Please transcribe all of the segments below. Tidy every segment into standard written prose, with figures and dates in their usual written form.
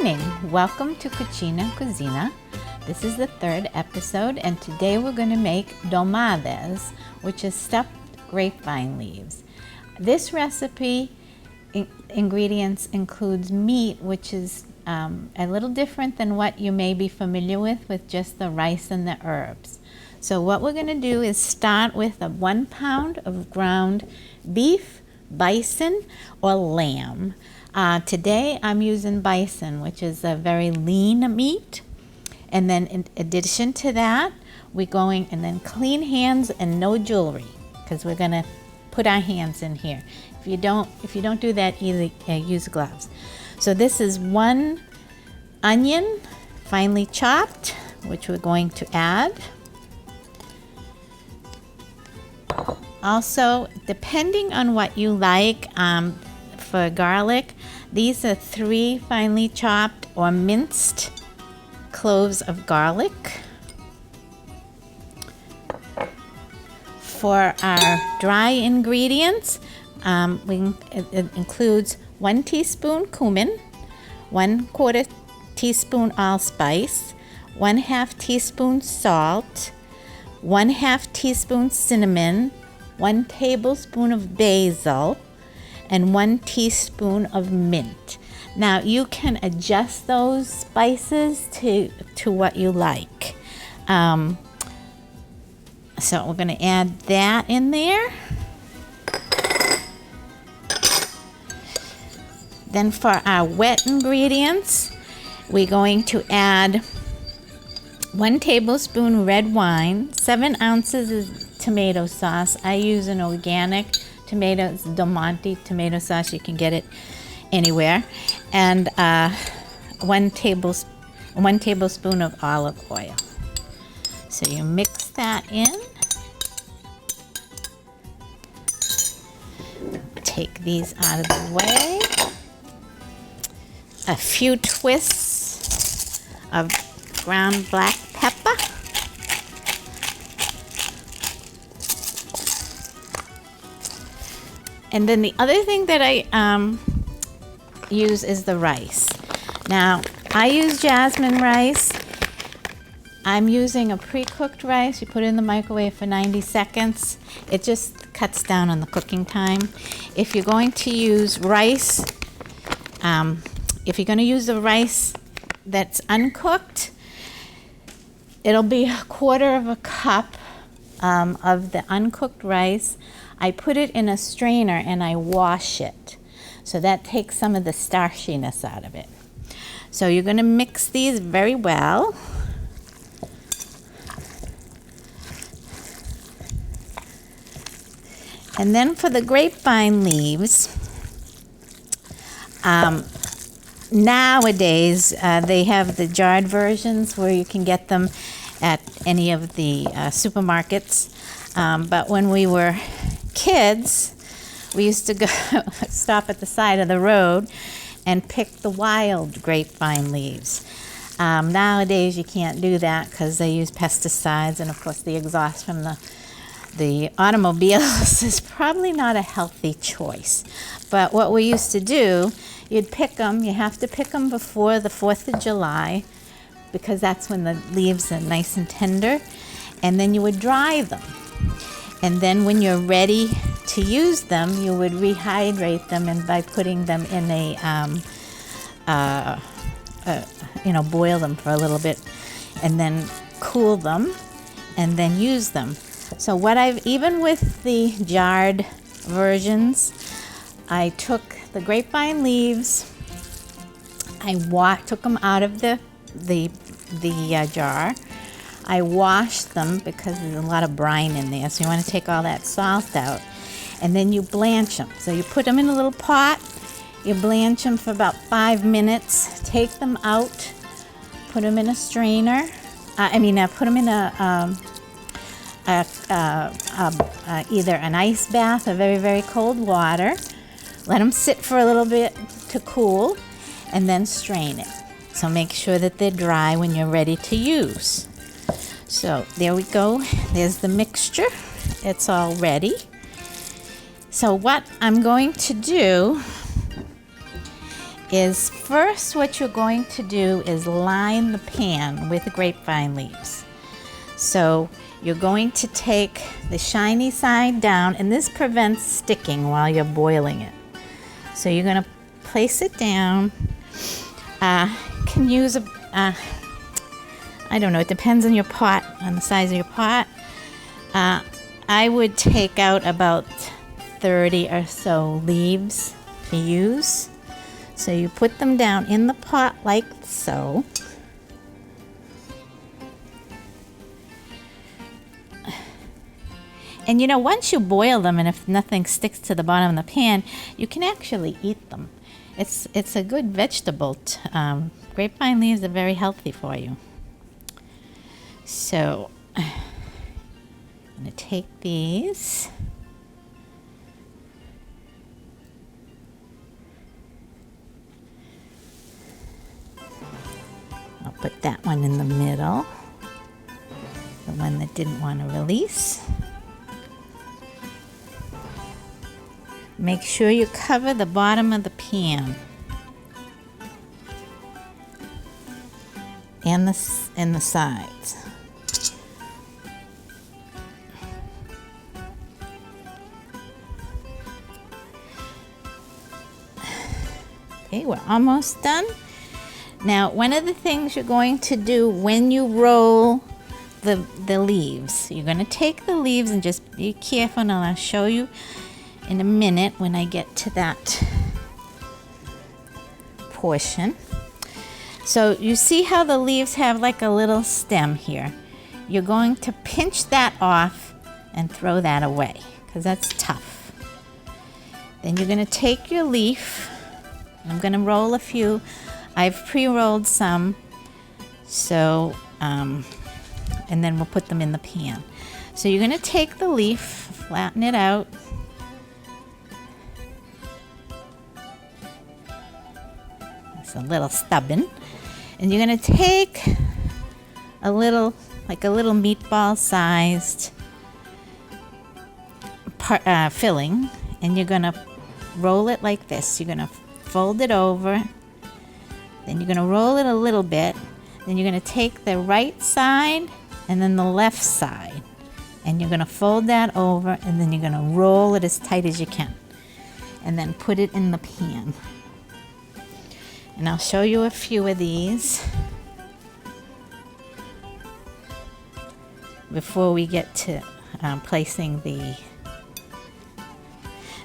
morning. Welcome to Cucina. This is the third episode, and today we're going to make Dolmades, which is stuffed grapevine leaves. This recipe ingredients includes meat, which is a little different than what you may be familiar with just the rice and the herbs. So what we're going to do is start with 1 pound of ground beef, bison, or lamb. Today I'm using bison, which is a very lean meat. And then in addition to that, we're going, and then clean hands and no jewelry, because we're going to put our hands in here. If you don't do that, either use gloves. So this is 1 onion, finely chopped, which we're going to add. Also, depending on what you like, for garlic, these are 3 finely chopped or minced cloves of garlic. For our dry ingredients, it includes 1 teaspoon cumin, 1/4 teaspoon allspice, 1/2 teaspoon salt, 1/2 teaspoon cinnamon, 1 tablespoon of basil, and 1 teaspoon of mint. Now you can adjust those spices to what you like. So we're going to add that in there. Then for our wet ingredients, we're going to add 1 tablespoon red wine, 7 ounces of tomato sauce. I use an organic tomatoes, Dolmades tomato sauce. You can get it anywhere, and 1 tablespoon of olive oil. So you mix that in. Take these out of the way. A few twists of ground black pepper. And then the other thing that I use is the rice. Now, I use jasmine rice. I'm using a pre-cooked rice. You put it in the microwave for 90 seconds. It just cuts down on the cooking time. If you're going to use rice, if you're going to use the rice that's uncooked, it'll be 1/4 cup of the uncooked rice. I put it in a strainer and I wash it. So that takes some of the starchiness out of it. So you're going to mix these very well. And then for the grapevine leaves, nowadays they have the jarred versions where you can get them at any of the supermarkets. But when we were kids, we used to go stop at the side of the road and pick the wild grapevine leaves. Nowadays you can't do that because they use pesticides, and of course the exhaust from the automobiles is probably not a healthy choice. But what we used to do, you'd pick them. You have to pick them before the 4th of July because that's when the leaves are nice and tender, and then you would dry them. And then when you're ready to use them, you would rehydrate them, and by putting them in boil them for a little bit, and then cool them, and then use them. So even with the jarred versions, I took the grapevine leaves, I took them out of the jar. I washed them because there's a lot of brine in there, so you want to take all that salt out. And then you blanch them. So you put them in a little pot, you blanch them for about 5 minutes, take them out, put them in a strainer. Put them in either an ice bath or very, very cold water. Let them sit for a little bit to cool, and then strain it. So make sure that they're dry when you're ready to use. So there we go. There's the mixture. It's all ready. So what I'm going to do is first what you're going to do is line the pan with grapevine leaves. So you're going to take the shiny side down, and this prevents sticking while you're boiling it. So you're going to place it down. Can use a, I don't know, it depends on your pot, on the size of your pot. I would take out about 30 or so leaves to use. So you put them down in the pot like so. And you know, once you boil them, and if nothing sticks to the bottom of the pan, you can actually eat them. It's a good vegetable. Grapevine leaves are very healthy for you. So I'm going to take these. I'll put that one in the middle, the one that didn't want to release. Make sure you cover the bottom of the pan and the sides. Okay, we're almost done. Now, one of the things you're going to do when you roll the leaves, you're going to take the leaves and just be careful, and I'll show you in a minute when I get to that portion. So you see how the leaves have like a little stem here? You're going to pinch that off and throw that away because that's tough. Then you're going to take your leaf. I'm going to roll a few. I've pre-rolled some, so and then we'll put them in the pan. So you're going to take the leaf, flatten it out. It's a little stubborn. And you're going to take a little, like a little meatball sized filling, and you're going to roll it like this. You're going to fold it over, then you're going to roll it a little bit, then you're going to take the right side and then the left side, and you're going to fold that over, and then you're going to roll it as tight as you can, and then put it in the pan. And I'll show you a few of these before we get to placing the...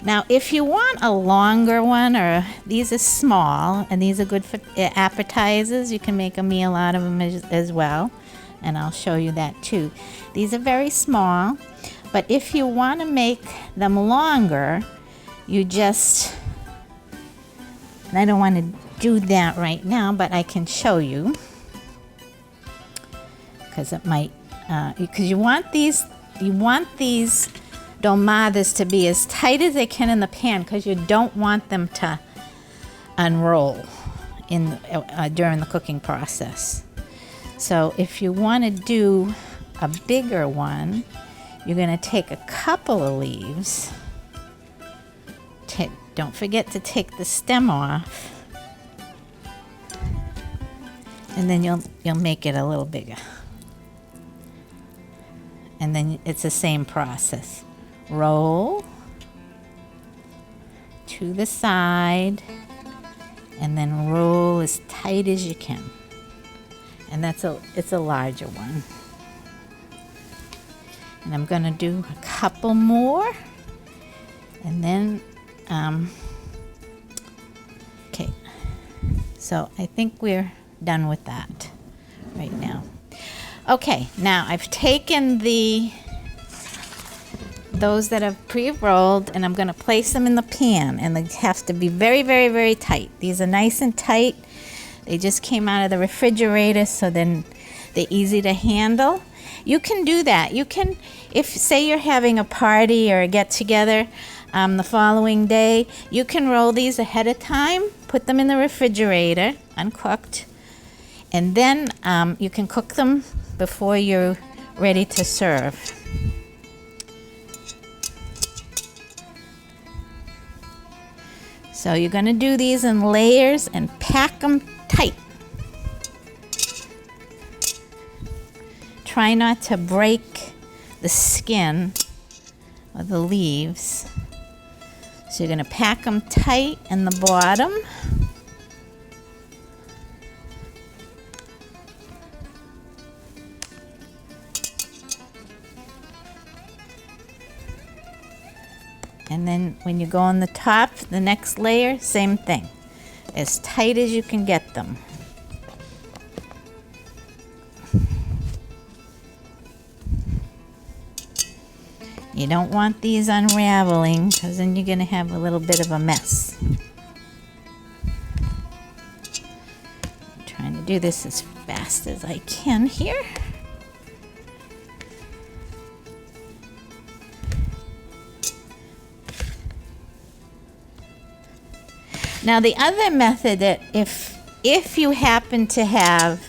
Now, if you want a longer one, or these are small, and these are good for appetizers, you can make a meal out of them as well, and I'll show you that too. These are very small, but if you want to make them longer, you just... And I don't want to do that right now, but I can show you, because it might, because you want these dolmades to be as tight as they can in the pan, because you don't want them to unroll in during the cooking process. So if you want to do a bigger one, you're going to take a couple of leaves. Don't forget to take the stem off, and then you'll make it a little bigger. And then it's the same process. Roll to the side, and then roll as tight as you can. And it's a larger one. And I'm going to do a couple more, and then okay, so I think we're done with that right now. Okay, now I've taken those that I've pre-rolled, and I'm going to place them in the pan, and they have to be very, very, very tight. These are nice and tight. They just came out of the refrigerator, so then they're easy to handle. You can do that. You can, if say you're having a party or a get-together the following day, you can roll these ahead of time, put them in the refrigerator, uncooked, and then you can cook them before you're ready to serve. So you're going to do these in layers and pack them tight. Try not to break the skin of the leaves. So you're going to pack them tight in the bottom. And then when you go on the top, the next layer, same thing. As tight as you can get them. You don't want these unraveling because then you're going to have a little bit of a mess. I'm trying to do this as fast as I can here. Now the other method that if you happen to have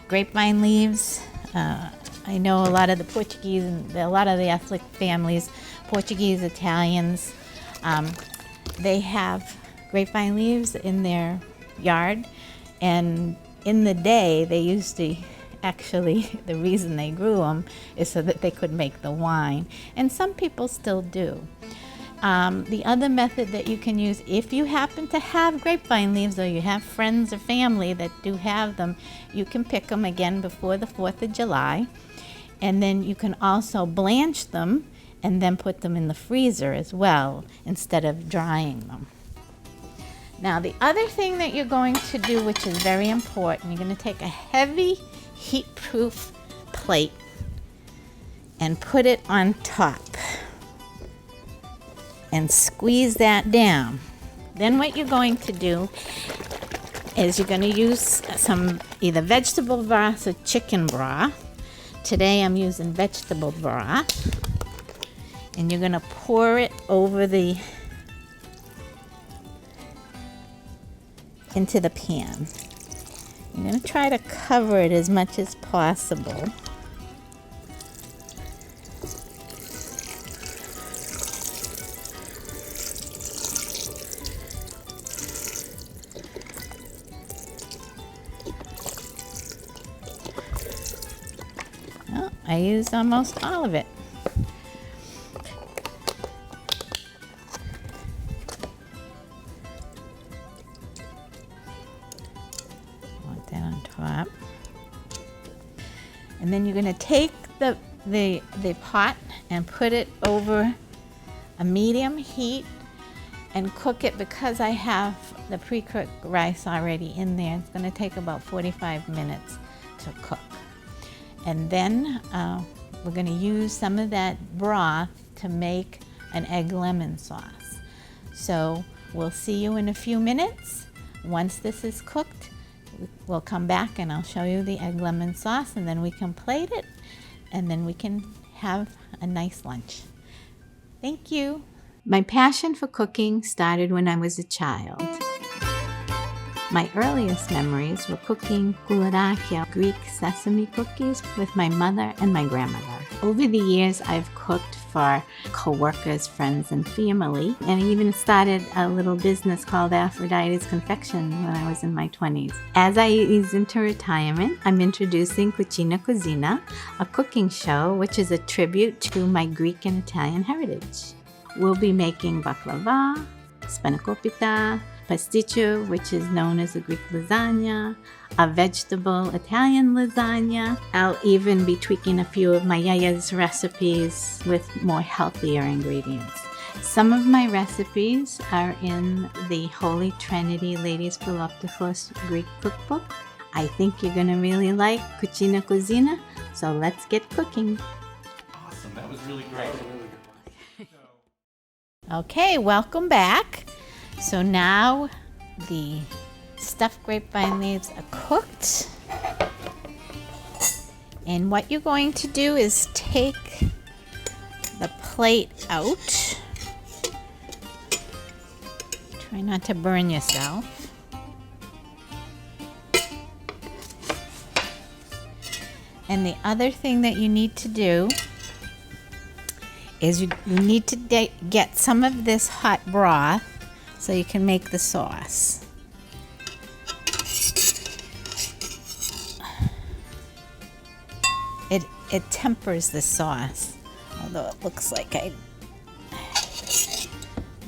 grapevine leaves, I know a lot of the Portuguese and a lot of the ethnic families, Portuguese, Italians, they have grapevine leaves in their yard, and in the day they used to actually, the reason they grew them is so that they could make the wine, and some people still do. The other method that you can use, if you happen to have grapevine leaves or you have friends or family that do have them, you can pick them again before the 4th of July. And then you can also blanch them and then put them in the freezer as well instead of drying them. Now the other thing that you're going to do, which is very important, you're going to take a heavy heat-proof plate and put it on top. And squeeze that down. Then what you're going to do is you're going to use some either vegetable broth or chicken broth. Today I'm using vegetable broth. And you're going to pour it over into the pan. You're going to try to cover it as much as possible. I used almost all of it. Want that on top. And then you're going to take the pot and put it over a medium heat and cook it. Because I have the pre-cooked rice already in there, it's going to take about 45 minutes to cook. And then we're going to use some of that broth to make an egg lemon sauce. So we'll see you in a few minutes. Once this is cooked, we'll come back and I'll show you the egg lemon sauce, and then we can plate it, and then we can have a nice lunch. Thank you. My passion for cooking started when I was a child. My earliest memories were cooking koularakia, Greek sesame cookies, with my mother and my grandmother. Over the years, I've cooked for co-workers, friends, and family, and I even started a little business called Aphrodite's Confection when I was in my 20s. As I ease into retirement, I'm introducing Cucina, a cooking show which is a tribute to my Greek and Italian heritage. We'll be making baklava, spanakopita, pasticcio, which is known as a Greek lasagna, a vegetable Italian lasagna. I'll even be tweaking a few of my yaya's recipes with more healthier ingredients. Some of my recipes are in the Holy Trinity Ladies Philoptochos Greek Cookbook. I think you're going to really like Cucina, so let's get cooking. Awesome, that was really great. Okay, welcome back. So now the stuffed grapevine leaves are cooked. And what you're going to do is take the plate out. Try not to burn yourself. And the other thing that you need to do is you need to get some of this hot broth so you can make the sauce. It tempers the sauce, although it looks like I'm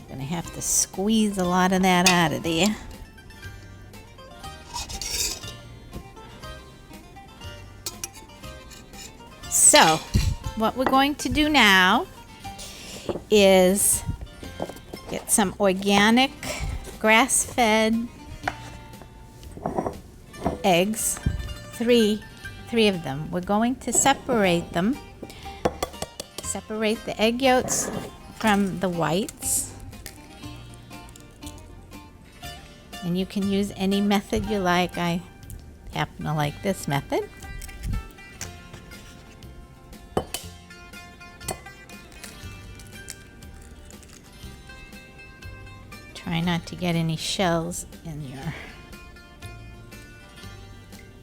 gonna have to squeeze a lot of that out of there. So, what we're going to do now is get some organic grass-fed eggs, three of them. We're going to separate them. Separate the egg yolks from the whites. And you can use any method you like. I happen to like this method. Try not to get any shells in your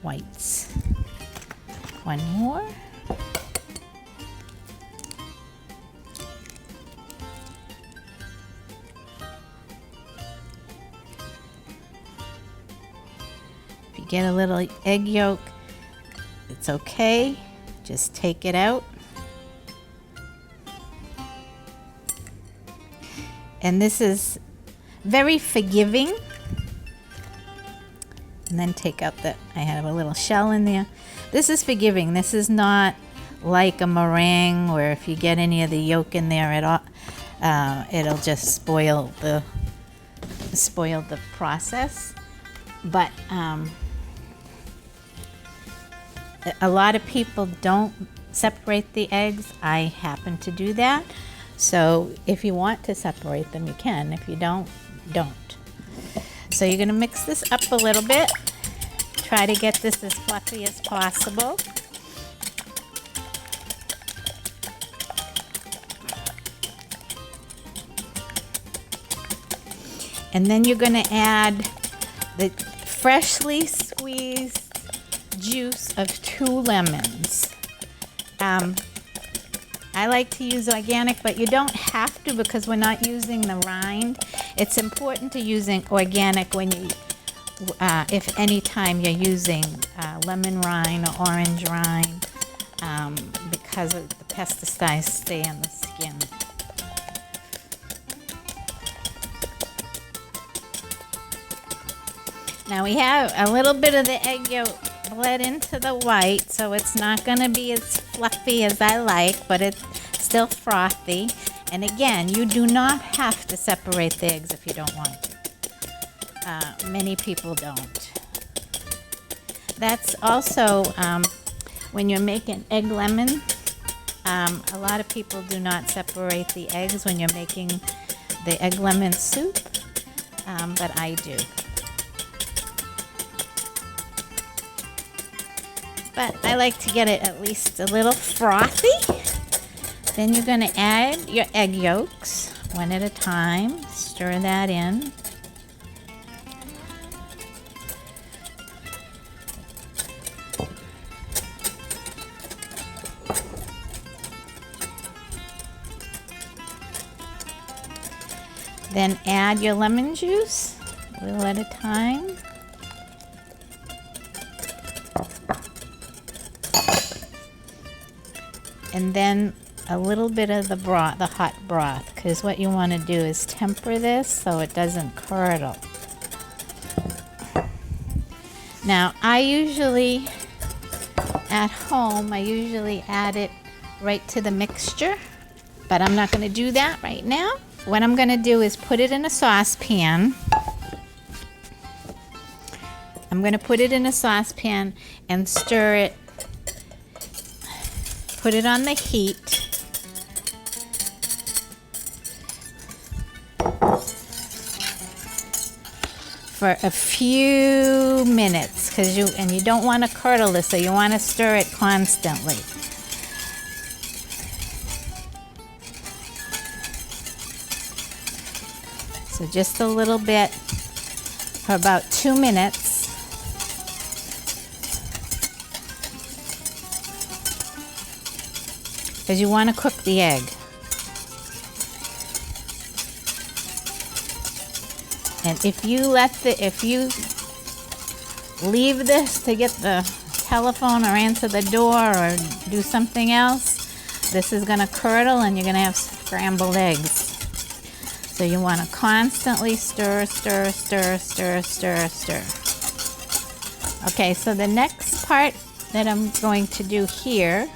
whites. One more. If you get a little egg yolk, it's okay. Just take it out. And this is very forgiving. And then take out the, I have a little shell in there. This is forgiving. This is not like a meringue where if you get any of the yolk in there at all, it'll just spoil the process. But a lot of people don't separate the eggs. I happen to do that. So if you want to separate them, you can. If you don't, don't. So you're going to mix this up a little bit. Try to get this as fluffy as possible. And then you're going to add the freshly squeezed juice of 2 lemons. I like to use organic, but you don't have to because we're not using the rind. It's important to using organic when you, if any time you're using lemon rind or orange rind, because of the pesticides stay on the skin. Now we have a little bit of the egg yolk bled into the white, so it's not going to be as fluffy as I like, but it's still frothy. And again, you do not have to separate the eggs if you don't want to. Many people don't. That's also when you're making egg lemon. A lot of people do not separate the eggs when you're making the egg lemon soup, but I do. But I like to get it at least a little frothy. Then you're going to add your egg yolks one at a time. Stir that in. Then add your lemon juice a little at a time. And then a little bit of the broth, the hot broth, because what you want to do is temper this so it doesn't curdle. Now, I usually, at home, I usually add it right to the mixture, but I'm not going to do that right now. What I'm going to do is put it in a saucepan. I'm going to put it in a saucepan and stir it. Put it on the heat. For a few minutes, because you don't want to curdle this, so you want to stir it constantly. So just a little bit for about 2 minutes. Because you want to cook the egg. And if you leave this to get the telephone or answer the door or do something else, this is gonna curdle and you're gonna have scrambled eggs. So you wanna constantly stir, stir, stir, stir, stir, stir. Okay, so the next part that I'm going to do here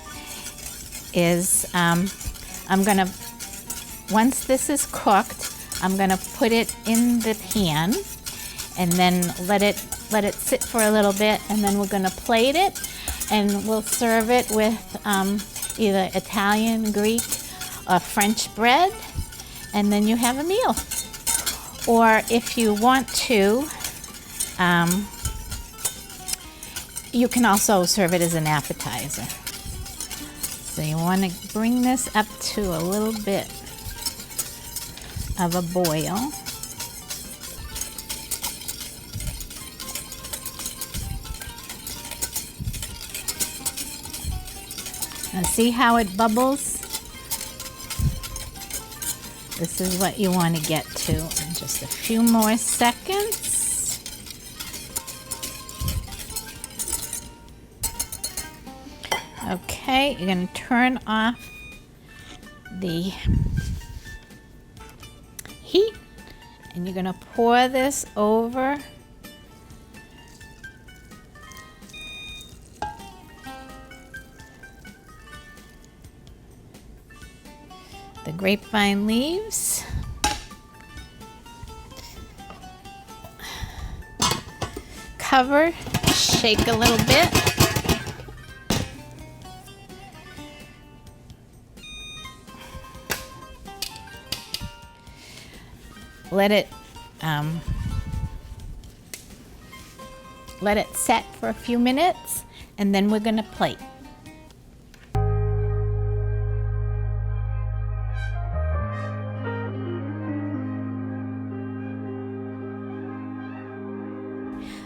is once this is cooked, I'm gonna put it in the pan and then let it sit for a little bit, and then we're gonna plate it and we'll serve it with either Italian, Greek, or French bread, and then you have a meal. Or if you want to, you can also serve it as an appetizer. So you want to bring this up to a little bit of a boil. Now see how it bubbles? This is what you want to get to in just a few more seconds. Okay, you're going to turn off the heat and you're going to pour this over the grapevine leaves. Cover, shake a little bit. Let it set for a few minutes, and then we're going to plate.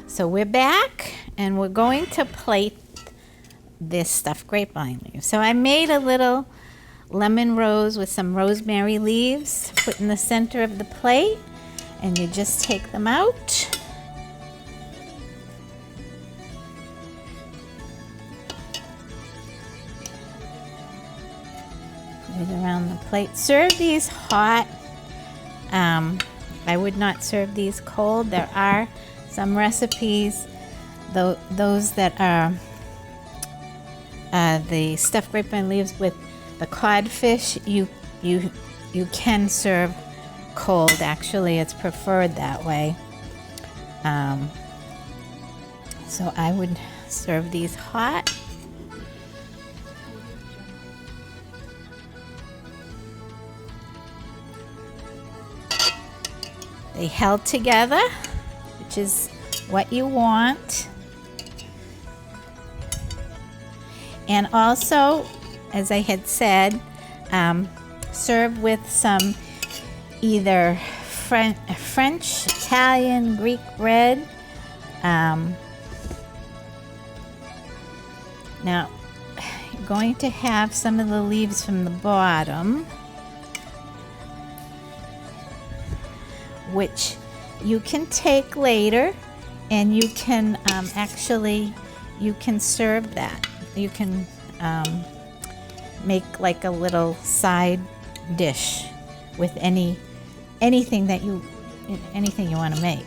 So we're back, and we're going to plate this stuffed grapevine leaves. So I made a little lemon rose with some rosemary leaves, put in the center of the plate, and you just take them out. Put it around the plate. Serve these hot. I would not serve these cold. There are some recipes, those that are the stuffed grapevine leaves with the codfish, you can serve cold. Actually, it's preferred that way. So I would serve these hot. They held together, which is what you want. And also, as I had said, serve with some either French, Italian, Greek bread. Now, you're going to have some of the leaves from the bottom, which you can take later, and you can you can serve that. You can make like a little side dish with anything you want to make.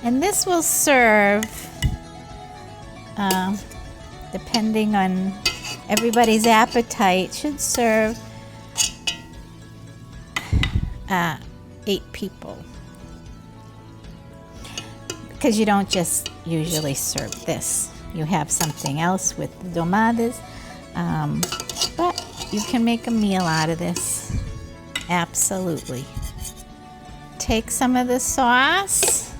And this will serve, depending on everybody's appetite, should serve 8 people. Because you don't just usually serve this. You have something else with the Dolmades, but you can make a meal out of this. Absolutely. Take some of the sauce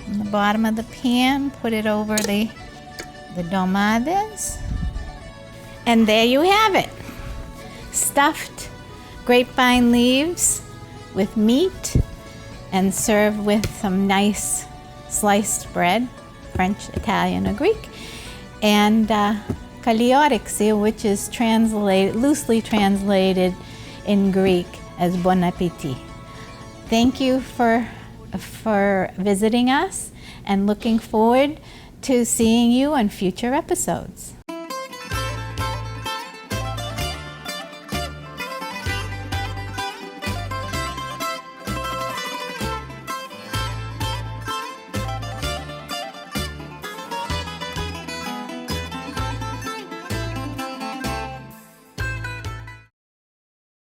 in the bottom of the pan, put it over the Dolmades, and there you have it. Stuffed grapevine leaves with meat, and served with some nice sliced bread, French, Italian, or Greek, and kaliorixi, which is loosely translated in Greek as bon appetit. Thank you for visiting us, and looking forward to seeing you on future episodes.